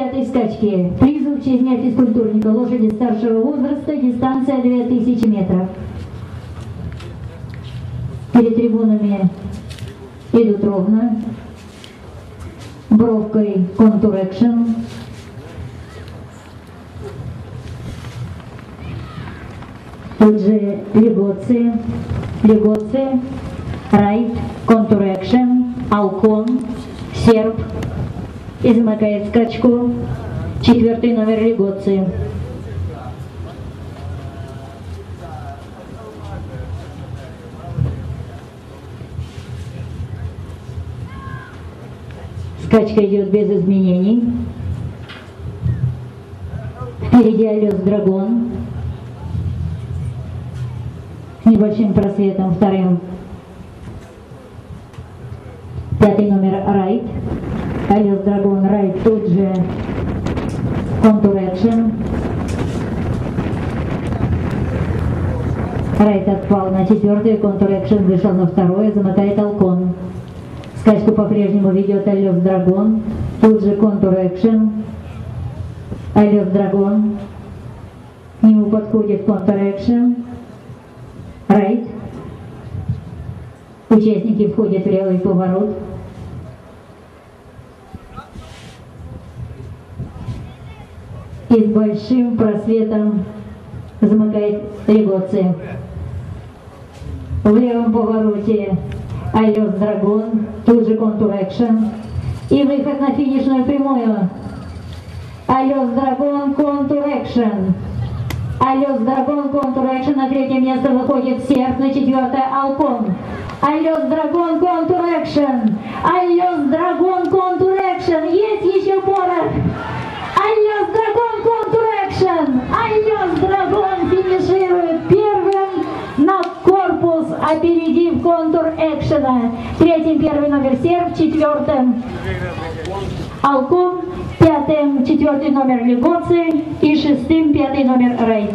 пятой скачки. Призов в честь дня физкультурника. Лошади старшего возраста. Дистанция 2000 метров. Перед трибунами идут ровно. Бровкой контур экшен. Тут же легоцы, райт, контур экшен, алкон, серб. И замыкает скачку 4-й номер легоцы. Скачка идет без изменений. Впереди Алёс Драгон. С небольшим просветом вторым. 5-й номер райт. Алёс Драгон райт, тут же контур экшен. Райт отпал на 4-й, контур экшен вышел на 2-й, замыкает алкон. Скачку по-прежнему ведет Алёс Драгон, тут же контур экшен. Алёс Драгон, к нему подходит контур экшен. Райт. Участники входят в левый поворот. И с большим просветом замыкает легоцы. В левом повороте Алёс Драгон, тут же контур экшен. И выход на финишную прямую. Алёс Драгон, контур экшен. Алёс Драгон, контур экшен. На 3-е место выходит серб, на 4-е алкон. Алёс Драгон, контур экшен. Алёс Драгон, контур экшен. Есть еще порох. Алёс Драгон, контур экшен. Алёс Драгон финиширует первым на корпус, опередив контур экшена. 3-м 1-й номер серб, 4-м алкон, 5-м 4-й номер легоцы и 6-м 5-й номер райт.